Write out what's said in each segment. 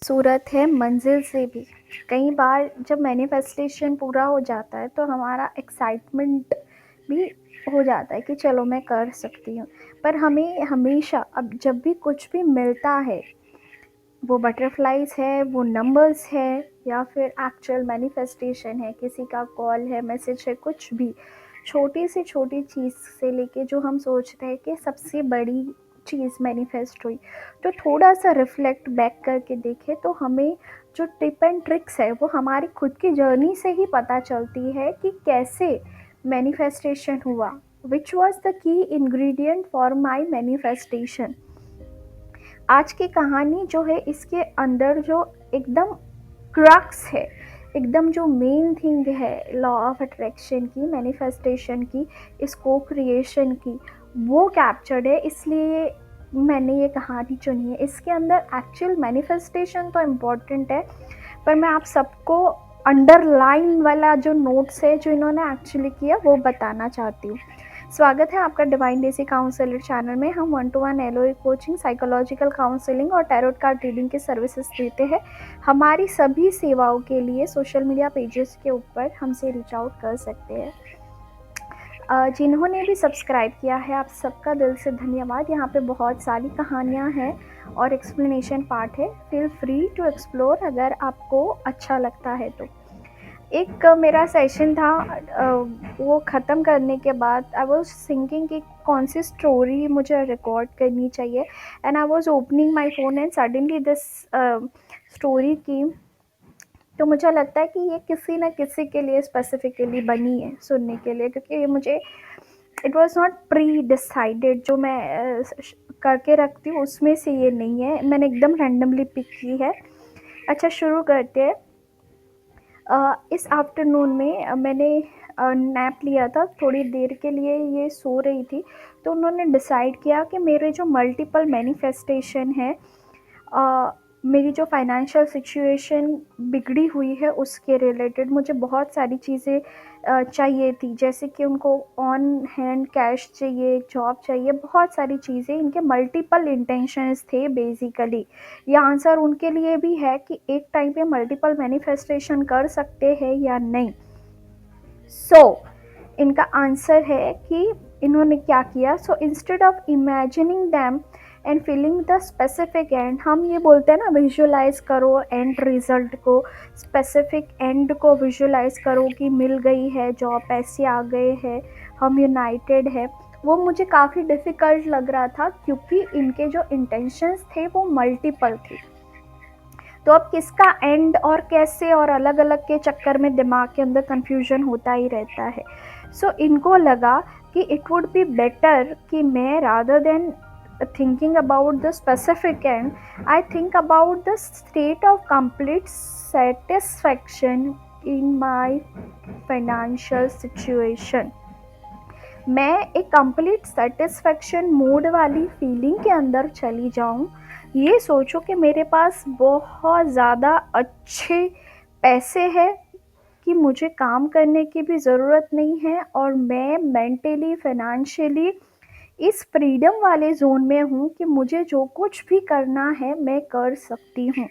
खूबसूरत है मंज़िल से भी। कई बार जब मैनिफेस्टेशन पूरा हो जाता है तो हमारा एक्साइटमेंट भी हो जाता है कि चलो मैं कर सकती हूँ। पर हमें हमेशा अब जब भी कुछ भी मिलता है, वो बटरफ्लाइज़ है, वो नंबर्स है या फिर एक्चुअल मैनिफेस्टेशन है, किसी का कॉल है, मैसेज है, कुछ भी, छोटी से छोटी चीज़ से लेके जो हम सोचते हैं कि सबसे बड़ी चीज़ मैनिफेस्ट हुई, तो थोड़ा-सा रिफ्लेक्ट बैक करके देखें तो हमें जो टिप एंड ट्रिक्स है, वो हमारी खुद की जर्नी से ही पता चलती है कि कैसे मैनिफेस्टेशन हुआ, which was the key ingredient for my manifestation. आज की कहानी जो है इसके अंदर जो एकदम क्रक्स है, एकदम जो मेन थिंग है लॉ ऑफ अट्रैक्शन की, मैनिफेस्टेशन की, इस को क्रिएशन की, वो कैप्चर्ड है, इसलिए मैंने ये कहानी चुनी है। इसके अंदर एक्चुअल मैनिफेस्टेशन तो इम्पॉर्टेंट है, पर मैं आप सबको अंडरलाइन वाला जो नोट्स है जो इन्होंने एक्चुअली किया वो बताना चाहती हूँ। स्वागत है आपका डिवाइन देसी काउंसलर चैनल में। हम 1-to-1 LOA coaching, psychological counselling और टैरोट कार्ड रीडिंग की सर्विसेज देते हैं। हमारी सभी सेवाओं के लिए सोशल मीडिया पेजेस के ऊपर हमसे रीच आउट कर सकते हैं। जिन्होंने भी सब्सक्राइब किया है, आप सबका दिल से धन्यवाद। यहाँ पे बहुत सारी कहानियाँ हैं और एक्सप्लेनेशन पार्ट है। फील फ्री टू एक्सप्लोर अगर आपको अच्छा लगता है तो। एक मेरा सेशन था, वो ख़त्म करने के बाद आई वाज थिंकिंग कि कौन सी स्टोरी मुझे रिकॉर्ड करनी चाहिए, and I was opening my phone and suddenly this story की। तो मुझे लगता है कि ये किसी न किसी के लिए स्पेसिफिकली बनी है सुनने के लिए, क्योंकि ये मुझे it was not pre decided. जो मैं करके रखती हूँ उसमें से ये नहीं है, मैंने एकदम रैंडमली पिक की है। अच्छा, शुरू करते हैं। इस आफ्टरनून में मैंने नैप लिया था, थोड़ी देर के लिए ये सो रही थी, तो उन्होंने डिसाइड किया कि मेरे जो मल्टीपल मैनिफेस्टेशन है, मेरी जो फाइनेंशियल सिचुएशन बिगड़ी हुई है उसके रिलेटेड मुझे बहुत सारी चीज़ें चाहिए थी, जैसे कि उनको ऑन हैंड कैश चाहिए, जॉब चाहिए, बहुत सारी चीज़ें। इनके मल्टीपल इंटेंशंस थे बेसिकली। ये आंसर उनके लिए भी है कि एक टाइम पे मल्टीपल मैनिफेस्टेशन कर सकते हैं या नहीं। इनका आंसर है कि इन्होंने क्या किया। Instead of imagining them and feeling the specific and, हम ये बोलते हैं ना विजुलाइज करो एंड रिजल्ट को, स्पेसिफिक एंड को विजुलाइज करो कि मिल गई है जॉब, पैसे आ गए हैं, हम यूनाइटेड है। वो मुझे काफ़ी डिफ़िकल्ट लग रहा था क्योंकि इनके जो इंटेंशंस थे वो मल्टीपल थे। तो अब किसका एंड और कैसे और अलग अलग के चक्कर में दिमाग के अंदर कन्फ्यूजन होता ही रहता है। इनको लगा कि इट वुड बी बेटर कि मैं rather than thinking about the specific end, I think about the state of complete satisfaction in my financial situation. मैं एक कंप्लीट सेटिस्फैक्शन मूड वाली फीलिंग के अंदर चली जाऊं। ये सोचो कि मेरे पास बहुत ज़्यादा अच्छे पैसे हैं कि मुझे काम करने की भी ज़रूरत नहीं है, और मैं मेंटली, फाइनेंशियली इस फ्रीडम वाले जोन में हूँ कि मुझे जो कुछ भी करना है मैं कर सकती हूँ।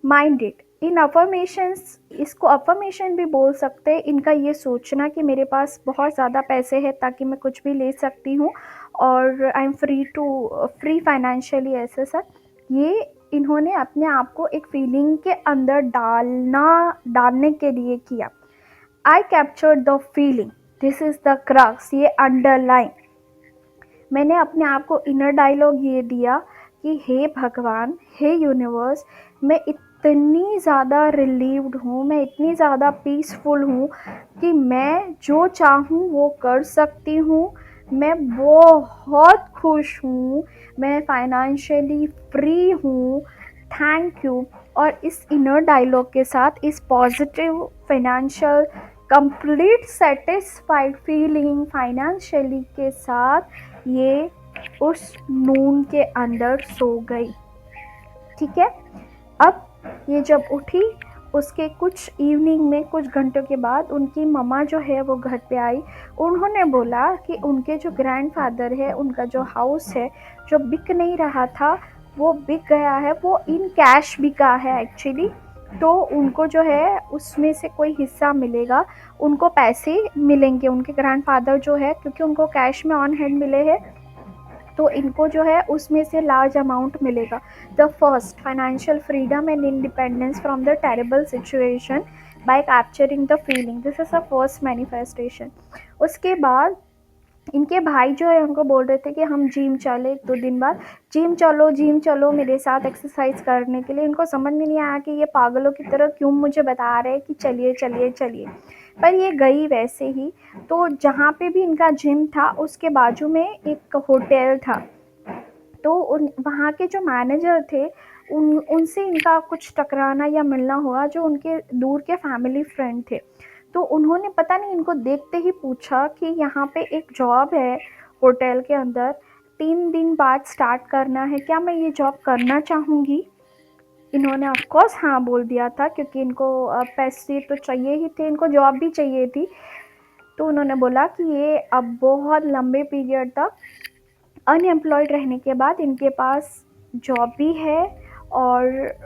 माइंड इट इन अफर्मेशंस, इसको अफर्मेशन भी बोल सकते हैं। इनका ये सोचना कि मेरे पास बहुत ज़्यादा पैसे हैं ताकि मैं कुछ भी ले सकती हूँ और आई एम फ्री फाइनेंशियली, ऐसे सब, ये इन्होंने अपने आप को एक फीलिंग के अंदर डालने के लिए किया। आई captured the feeling, this is the crux, ये अंडरलाइन। मैंने अपने आप को इनर डायलॉग ये दिया कि हे भगवान, हे यूनिवर्स, मैं इतनी ज़्यादा रिलीव्ड हूँ, मैं इतनी ज़्यादा पीसफुल हूँ कि मैं जो चाहूँ वो कर सकती हूँ, मैं बहुत खुश हूँ, मैं फाइनेंशियली फ्री हूँ, थैंक यू। और इस इनर डायलॉग के साथ, इस positive financial complete satisfied feeling financially के साथ ये उस नून के अंदर सो गई। ठीक है। अब ये जब उठी, उसके कुछ इवनिंग में कुछ घंटों के बाद उनकी मम्मा जो है वो घर पे आई। उन्होंने बोला कि उनके जो ग्रैंडफादर है, उनका जो हाउस है जो बिक नहीं रहा था, वो बिक गया है, वो इन कैश बिका है एक्चुअली। तो उनको जो है उसमें से कोई हिस्सा मिलेगा, उनको पैसे मिलेंगे उनके ग्रैंडफादर जो है, क्योंकि उनको कैश में ऑन हैंड मिले हैं, तो इनको जो है उसमें से लार्ज अमाउंट मिलेगा। The first financial freedom and independence from the terrible situation bye capturing the feeling, this is the first manifestation. उसके बाद इनके भाई जो है उनको बोल रहे थे कि हम जिम चले, 2 दिन बाद जिम चलो मेरे साथ एक्सरसाइज करने के लिए। इनको समझ में नहीं आया कि ये पागलों की तरह क्यों मुझे बता रहे हैं कि चलिए चलिए चलिए, पर ये गई वैसे ही। तो जहाँ पे भी इनका जिम था उसके बाजू में एक होटल था, तो वहाँ के जो मैनेजर थे उनसे इनका कुछ टकराना या मिलना हुआ, जो उनके दूर के फैमिली फ्रेंड थे। तो उन्होंने पता नहीं इनको देखते ही पूछा कि यहाँ पे एक जॉब है होटल के अंदर, 3 दिन बाद स्टार्ट करना है, क्या मैं ये जॉब करना चाहूँगी। इन्होंने ऑफ कोर्स हाँ बोल दिया था, क्योंकि इनको पैसे तो चाहिए ही थे, इनको जॉब भी चाहिए थी। तो उन्होंने बोला कि ये अब बहुत लंबे पीरियड तक अनएम्प्लॉयड रहने के बाद इनके पास जॉब भी है और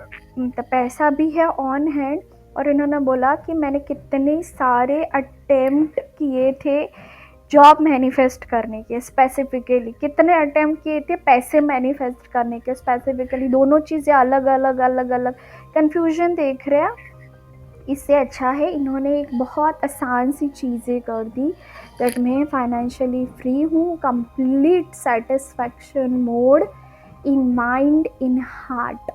पैसा भी है ऑन हैंड। और इन्होंने बोला कि मैंने कितने सारे अटेम्प्ट किए थे जॉब मैनिफेस्ट करने के, स्पेसिफिकली कितने अटेम्प्ट किए थे पैसे मैनिफेस्ट करने के स्पेसिफिकली, दोनों चीज़ें अलग अलग अलग अलग, कन्फ्यूजन देख रहे हैं। इससे अच्छा है इन्होंने एक बहुत आसान सी चीज़ें कर दी, दैट मैं फाइनेंशियली फ्री हूँ, complete satisfaction mode in mind in heart.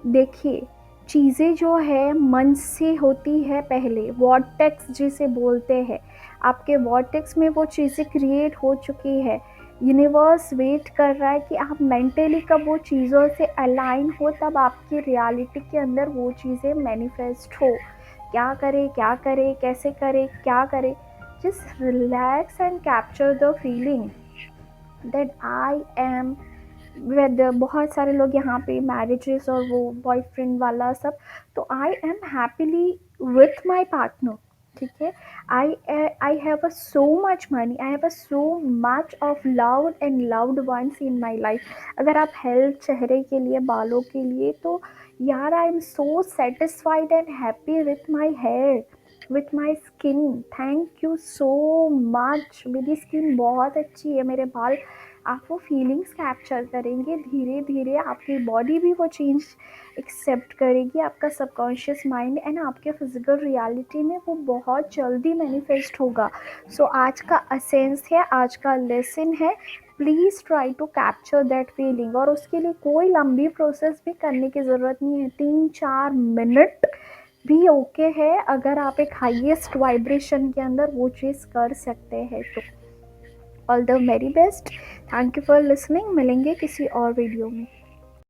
देखिए चीज़ें जो है मन से होती है पहले, वॉर्टेक्स जिसे बोलते हैं, आपके वॉर्टेक्स में वो चीज़ें क्रिएट हो चुकी है। यूनिवर्स वेट कर रहा है कि आप मेंटली कब वो चीज़ों से अलाइन हो, तब आपकी रियलिटी के अंदर वो चीज़ें मैनिफेस्ट हो। क्या करे कैसे करे क्या करे, just relax and capture the feeling that I am with. बहुत सारे लोग यहाँ पे मैरिजेस और वो बॉयफ्रेंड वाला सब, तो I am happily with my partner, ठीक है। I have a so much money, I have a so much of love and loved once in my life. अगर आप हेल्थ, चेहरे के लिए, बालों के लिए, तो यार I am so satisfied and happy with my hair, with my skin, thank you so much. मेरी स्किन बहुत अच्छी है, मेरे बाल, आप वो फीलिंग्स कैप्चर करेंगे, धीरे धीरे आपकी बॉडी भी वो चेंज एक्सेप्ट करेगी, आपका सबकॉन्शियस माइंड एंड आपके फिजिकल रियलिटी में वो बहुत जल्दी मैनिफेस्ट होगा। सो आज का असेंस है, आज का लेसन है, please try to capture that feeling. और उसके लिए कोई लंबी प्रोसेस भी करने की ज़रूरत नहीं है, 3-4 मिनट भी ओके है, अगर आप एक हाईएस्ट वाइब्रेशन के अंदर वो चीज़ कर सकते हैं तो। All the very best, thank you for listening. मिलेंगे किसी और वीडियो में।